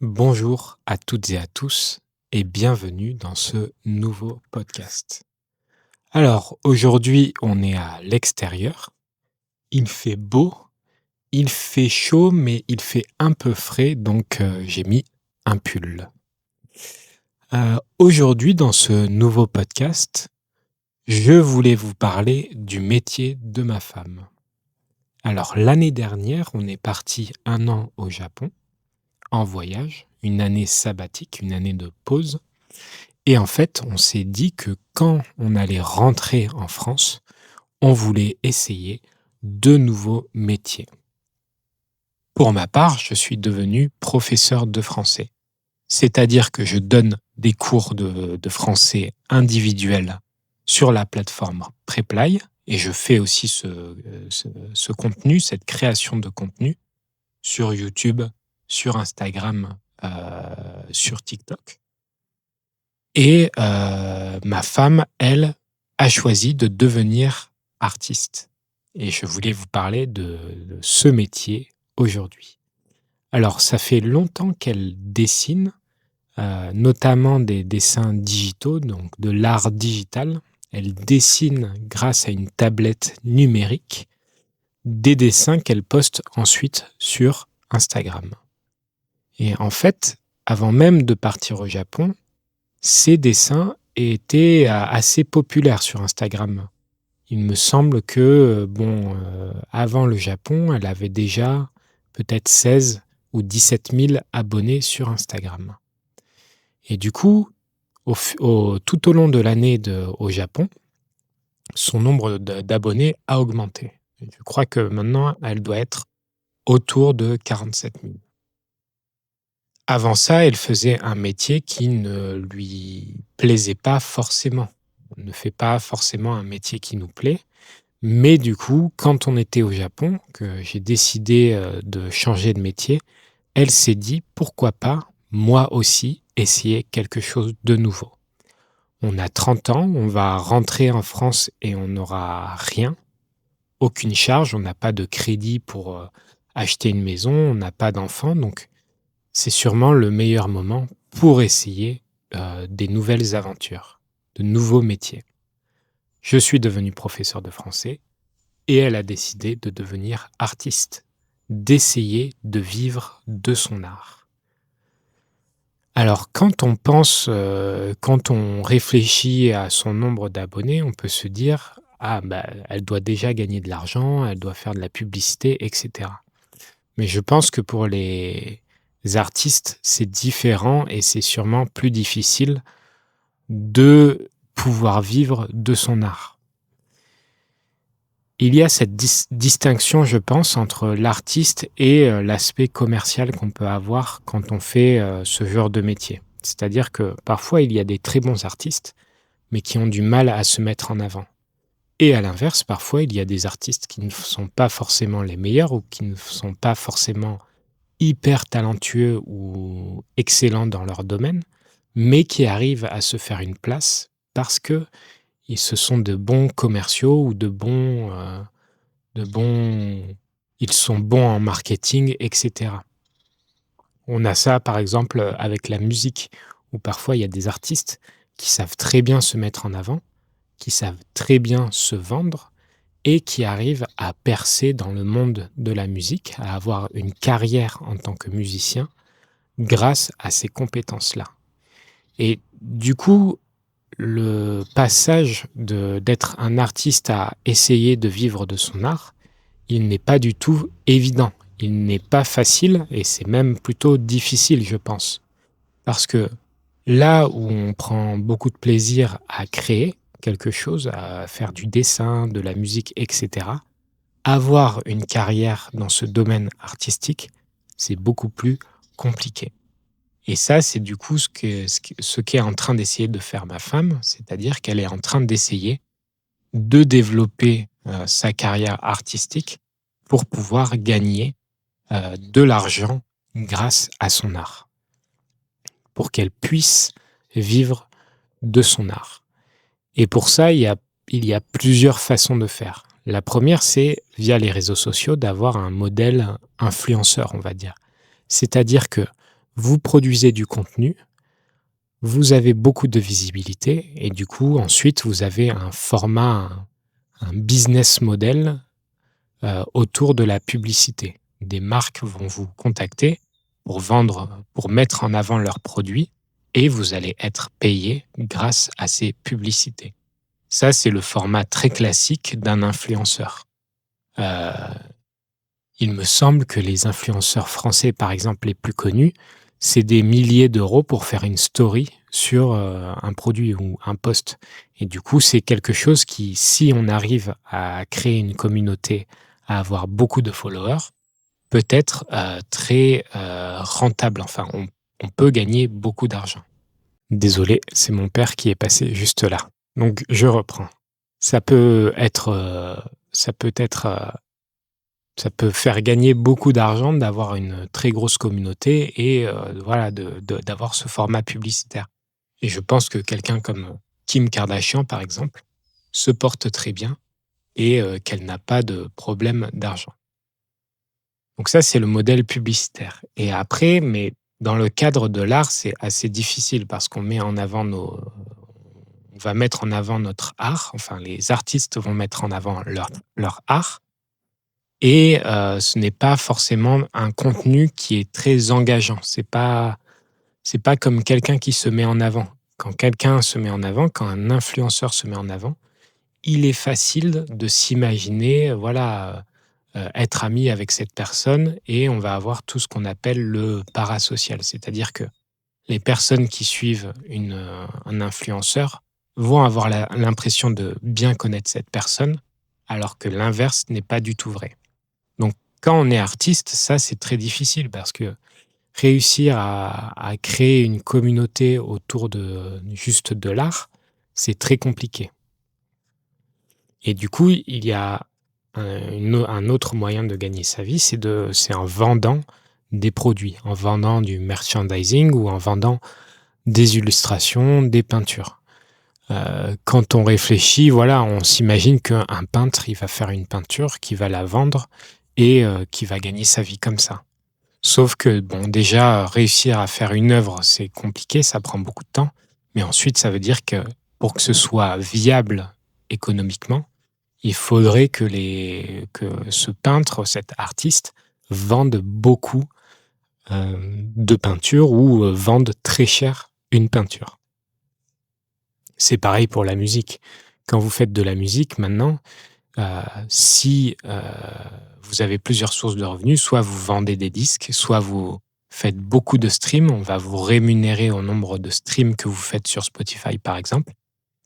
Bonjour à toutes et à tous et bienvenue dans ce nouveau podcast. Alors aujourd'hui on est à l'extérieur, il fait beau, il fait chaud mais il fait un peu frais donc j'ai mis un pull. Aujourd'hui dans ce nouveau podcast, je voulais vous parler du métier de ma femme. Alors l'année dernière on est parti 1 an au Japon en voyage, une année sabbatique, une année de pause. Et en fait, on s'est dit que quand on allait rentrer en France, on voulait essayer de nouveaux métiers. Pour ma part, je suis devenu professeur de français. C'est-à-dire que je donne des cours de français individuels sur la plateforme Preply et je fais aussi ce contenu, cette création de contenu sur YouTube, sur Instagram, sur TikTok. Et ma femme, elle, a choisi de devenir artiste. Et je voulais vous parler de ce métier aujourd'hui. Alors, ça fait longtemps qu'elle dessine, notamment des dessins digitaux, donc de l'art digital. Elle dessine grâce à une tablette numérique des dessins qu'elle poste ensuite sur Instagram. Et en fait, avant même de partir au Japon, ces dessins étaient assez populaires sur Instagram. Il me semble que, avant le Japon, elle avait déjà peut-être 16 ou 17 000 abonnés sur Instagram. Et du coup, tout au long de l'année au Japon, son nombre d'abonnés a augmenté. Je crois que maintenant, elle doit être autour de 47 000. Avant ça, elle faisait un métier qui ne lui plaisait pas forcément. On ne fait pas forcément un métier qui nous plaît. Mais du coup, quand on était au Japon, que j'ai décidé de changer de métier, elle s'est dit pourquoi pas, moi aussi, essayer quelque chose de nouveau. On a 30 ans, on va rentrer en France et on n'aura rien, aucune charge, on n'a pas de crédit pour acheter une maison, on n'a pas d'enfant, donc c'est sûrement le meilleur moment pour essayer des nouvelles aventures, de nouveaux métiers. Je suis devenu professeur de français et elle a décidé de devenir artiste, d'essayer de vivre de son art. Alors quand on pense, quand on réfléchit à son nombre d'abonnés, on peut se dire ah elle doit déjà gagner de l'argent, elle doit faire de la publicité, etc. Mais je pense que pour les artistes, c'est différent et c'est sûrement plus difficile de pouvoir vivre de son art. Il y a cette distinction, je pense, entre l'artiste et l'aspect commercial qu'on peut avoir quand on fait ce genre de métier. C'est-à-dire que parfois, il y a des très bons artistes, mais qui ont du mal à se mettre en avant. Et à l'inverse, parfois, il y a des artistes qui ne sont pas forcément les meilleurs ou qui ne sont pas forcément hyper talentueux ou excellents dans leur domaine, mais qui arrivent à se faire une place parce que ce sont de bons commerciaux ou ils sont bons en marketing, etc. On a ça, par exemple, avec la musique, où parfois il y a des artistes qui savent très bien se mettre en avant, qui savent très bien se vendre et qui arrivent à percer dans le monde de la musique, à avoir une carrière en tant que musicien grâce à ces compétences-là. Et du coup, le passage d'être un artiste à essayer de vivre de son art, il n'est pas du tout évident. Il n'est pas facile et c'est même plutôt difficile, je pense. Parce que là où on prend beaucoup de plaisir à créer quelque chose, à faire du dessin, de la musique, etc., avoir une carrière dans ce domaine artistique, c'est beaucoup plus compliqué. Et ça, c'est du coup ce qu'est en train d'essayer de faire ma femme, c'est-à-dire qu'elle est en train d'essayer de développer sa carrière artistique pour pouvoir gagner de l'argent grâce à son art, pour qu'elle puisse vivre de son art. Et pour ça, il y a plusieurs façons de faire. La première, c'est via les réseaux sociaux d'avoir un modèle influenceur, on va dire. C'est-à-dire que Vous produisez du contenu, vous avez beaucoup de visibilité et du coup, ensuite, vous avez un format, un business model, autour de la publicité. Des marques vont vous contacter pour mettre en avant leurs produits et vous allez être payé grâce à ces publicités. Ça, c'est le format très classique d'un influenceur. Heu, il me semble que les influenceurs français, par exemple, les plus connus, c'est des milliers d'euros pour faire une story sur, un produit ou un post et du coup, c'est quelque chose qui, si on arrive à créer une communauté, à avoir beaucoup de followers, peut être, très, rentable. Enfin, on peut gagner beaucoup d'argent. Désolé, c'est mon père qui est passé juste là. Donc je reprends. Ça peut être, ça peut être, ça peut faire gagner beaucoup d'argent d'avoir une très grosse communauté et voilà, d'avoir ce format publicitaire. Et je pense que quelqu'un comme Kim Kardashian, par exemple, se porte très bien et qu'elle n'a pas de problème d'argent. Donc ça, c'est le modèle publicitaire. Et après, mais dans le cadre de l'art, c'est assez difficile parce qu'on met en avant on va mettre en avant notre art, enfin les artistes vont mettre en avant leur art et ce n'est pas forcément un contenu qui est très engageant. C'est pas comme quelqu'un qui se met en avant. Quand quelqu'un se met en avant, quand un influenceur se met en avant, il est facile de s'imaginer, voilà, être ami avec cette personne et on va avoir tout ce qu'on appelle le parasocial. C'est-à-dire que les personnes qui suivent un influenceur vont avoir l'impression de bien connaître cette personne, alors que l'inverse n'est pas du tout vrai. Donc, quand on est artiste, ça, c'est très difficile parce que réussir à créer une communauté autour de juste de l'art, c'est très compliqué. Et du coup, il y a un autre moyen de gagner sa vie, c'est en vendant des produits, en vendant du merchandising ou en vendant des illustrations, des peintures. Quand on réfléchit, voilà, on s'imagine qu'un peintre, il va faire une peinture, qui va la vendre et qui va gagner sa vie comme ça. Sauf que, bon, déjà, réussir à faire une œuvre, c'est compliqué, ça prend beaucoup de temps. Mais ensuite, ça veut dire que pour que ce soit viable économiquement, il faudrait que ce peintre, cet artiste, vende beaucoup de peintures ou vende très cher une peinture. C'est pareil pour la musique. Quand vous faites de la musique maintenant, si vous avez plusieurs sources de revenus, soit vous vendez des disques, soit vous faites beaucoup de streams, on va vous rémunérer au nombre de streams que vous faites sur Spotify par exemple.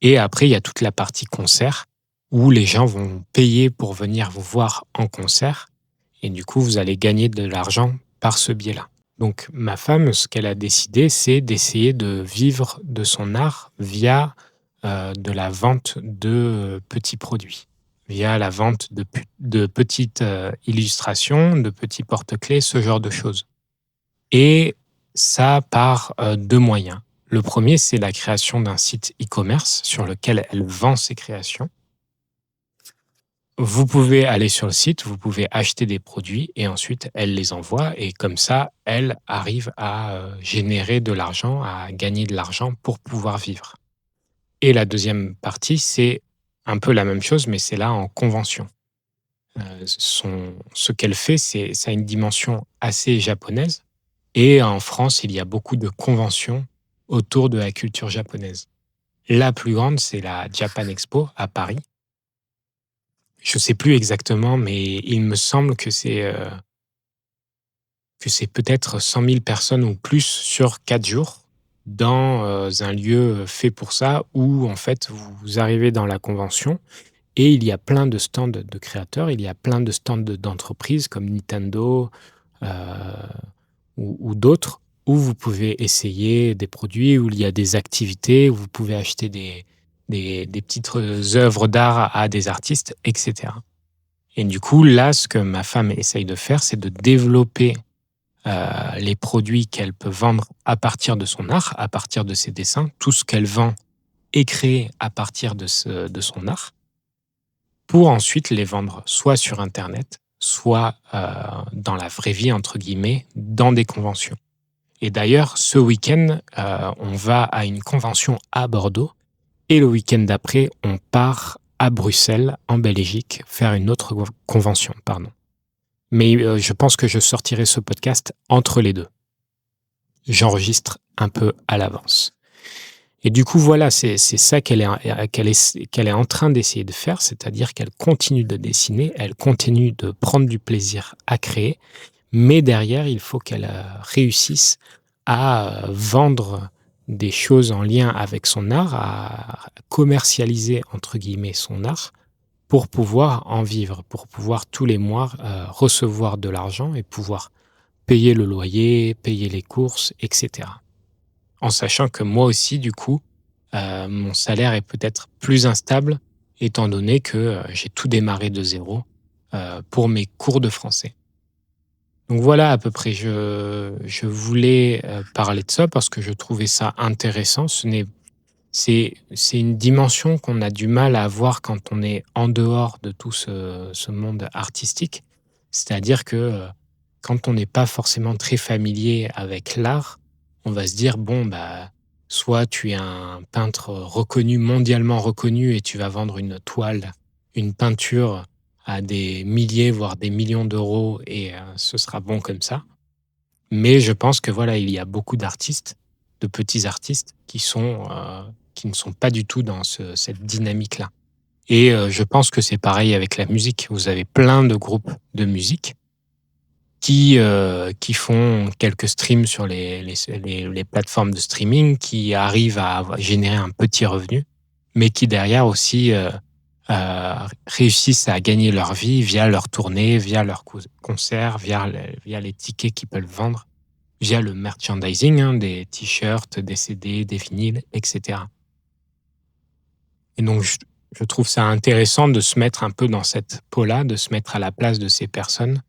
Et après, il y a toute la partie concert où les gens vont payer pour venir vous voir en concert et du coup, vous allez gagner de l'argent par ce biais-là. Donc ma femme, ce qu'elle a décidé, c'est d'essayer de vivre de son art via, de la vente de petits produits, via la vente de petites, illustrations, de petits porte-clés, ce genre de choses. Et ça par, 2 moyens. Le premier, c'est la création d'un site e-commerce sur lequel elle vend ses créations. Vous pouvez aller sur le site, vous pouvez acheter des produits et ensuite elle les envoie et comme ça, elle arrive à, générer de l'argent, à gagner de l'argent pour pouvoir vivre. Et la deuxième partie, c'est un peu la même chose, mais c'est là en convention. Ce qu'elle fait, ça a une dimension assez japonaise et en France, il y a beaucoup de conventions autour de la culture japonaise. La plus grande, c'est la Japan Expo à Paris. Je sais plus exactement, mais il me semble que c'est peut-être 100 000 personnes ou plus sur 4 jours dans, un lieu fait pour ça où en fait vous arrivez dans la convention et il y a plein de stands de créateurs, il y a plein de stands d'entreprises comme Nintendo, heu, ou d'autres où vous pouvez essayer des produits, où il y a des activités, où vous pouvez acheter des petites, œuvres d'art à des artistes et cetera. Et du coup, là, ce que ma femme essaye de faire, c'est de développer, les produits qu'elle peut vendre à partir de son art, à partir de ses dessins. Tout ce qu'elle vend est créé à partir de son art, pour ensuite les vendre soit sur internet, soit, dans la «vraie vie» entre guillemets, dans des conventions. Et d'ailleurs, ce week-end, on va à une convention à Bordeaux et le week-end d'après, on part à Bruxelles, en Belgique, faire une autre convention, pardon. Mais je pense que je sortirai ce podcast entre les deux. J'enregistre un peu à l'avance. Et du coup, voilà, c'est ça qu'elle est en train d'essayer de faire, c'est-à-dire qu'elle continue de dessiner, elle continue de prendre du plaisir à créer, mais derrière, il faut qu'elle réussisse à vendre des choses en lien avec son art, à commercialiser, entre guillemets, son art, pour pouvoir en vivre, pour pouvoir tous les mois recevoir de l'argent et pouvoir payer le loyer, payer les courses, etc. En sachant que moi aussi, du coup, mon salaire est peut-être plus instable, étant donné que j'ai tout démarré de zéro pour mes cours de français. Donc voilà à peu près, je voulais parler de ça parce que je trouvais ça intéressant. C'est une dimension qu'on a du mal à avoir quand on est en dehors de tout ce monde artistique. C'est-à-dire que quand on n'est pas forcément très familier avec l'art, on va se dire, bon, bah, soit tu es un peintre reconnu, mondialement reconnu, et tu vas vendre une toile, une peinture à des milliers, voire des millions d'euros, et ce sera bon comme ça. Mais je pense que voilà, il y a beaucoup d'artistes, de petits artistes, qui ne sont pas du tout dans cette dynamique-là. Et je pense que c'est pareil avec la musique. Vous avez plein de groupes de musique qui font quelques streams sur les plateformes de streaming, qui arrivent à générer un petit revenu, mais qui derrière aussi réussissent à gagner leur vie via leurs tournées, via leurs concerts, via les tickets qu'ils peuvent vendre, via le merchandising, hein, des t-shirts, des CD, des vinyles, etc. Et donc, je trouve ça intéressant de se mettre un peu dans cette peau-là, de se mettre à la place de ces personnes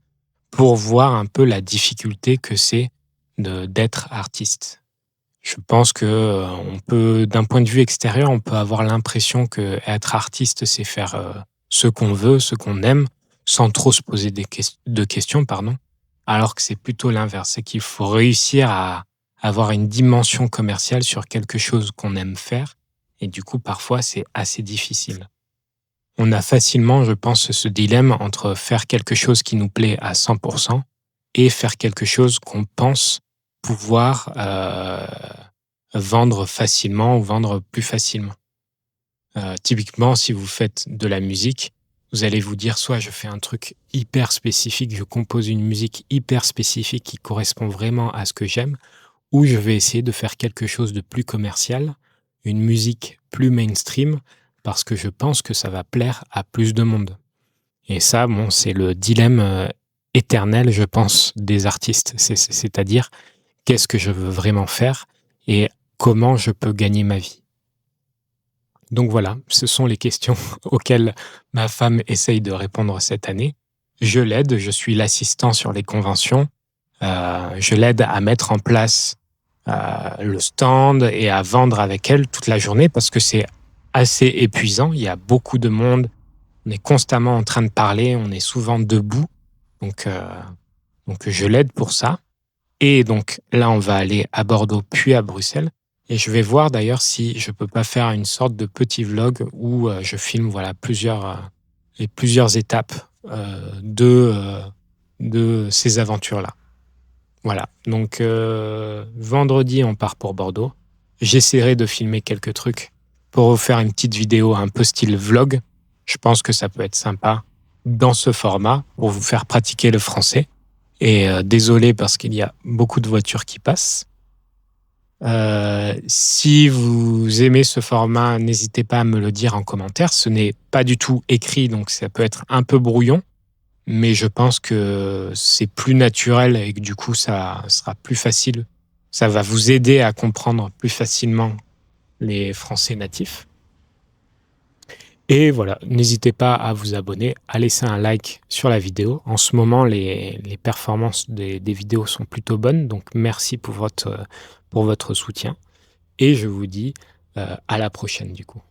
pour voir un peu la difficulté que c'est d'être artiste. Je pense que on peut, d'un point de vue extérieur, on peut avoir l'impression que être artiste, c'est faire ce qu'on veut, ce qu'on aime, sans trop se poser de questions, pardon. Alors que c'est plutôt l'inverse, c'est qu'il faut réussir à avoir une dimension commerciale sur quelque chose qu'on aime faire, et du coup, parfois, c'est assez difficile. On a facilement, je pense, ce dilemme entre faire quelque chose qui nous plaît à 100% et faire quelque chose qu'on pense pouvoir vendre facilement ou vendre plus facilement. Typiquement, si vous faites de la musique, vous allez vous dire soit je fais un truc hyper spécifique, je compose une musique hyper spécifique qui correspond vraiment à ce que j'aime, ou je vais essayer de faire quelque chose de plus commercial, une musique plus mainstream, parce que je pense que ça va plaire à plus de monde. Et ça, bon, c'est le dilemme éternel, je pense, des artistes. C'est-à-dire, qu'est-ce que je veux vraiment faire et comment je peux gagner ma vie. Donc voilà, ce sont les questions auxquelles ma femme essaye de répondre cette année. Je l'aide, je suis l'assistant sur les conventions. Je l'aide à mettre en place le stand et à vendre avec elle toute la journée parce que c'est assez épuisant. Il y a beaucoup de monde. On est constamment en train de parler. On est souvent debout. Donc je l'aide pour ça. Et donc là, on va aller à Bordeaux puis à Bruxelles. Et je vais voir d'ailleurs si je peux pas faire une sorte de petit vlog où je filme voilà, les plusieurs étapes de ces aventures-là. Voilà, donc vendredi, on part pour Bordeaux. J'essaierai de filmer quelques trucs pour vous faire une petite vidéo un peu style vlog. Je pense que ça peut être sympa dans ce format pour vous faire pratiquer le français. Et désolé parce qu'il y a beaucoup de voitures qui passent. Si vous aimez ce format, n'hésitez pas à me le dire en commentaire. Ce n'est pas du tout écrit, donc ça peut être un peu brouillon. Mais je pense que c'est plus naturel et que du coup, ça sera plus facile. Ça va vous aider à comprendre plus facilement les Français natifs. Et voilà, n'hésitez pas à vous abonner, à laisser un like sur la vidéo. En ce moment, les performances des vidéos sont plutôt bonnes, donc merci pour votre soutien. Et je vous dis à la prochaine du coup.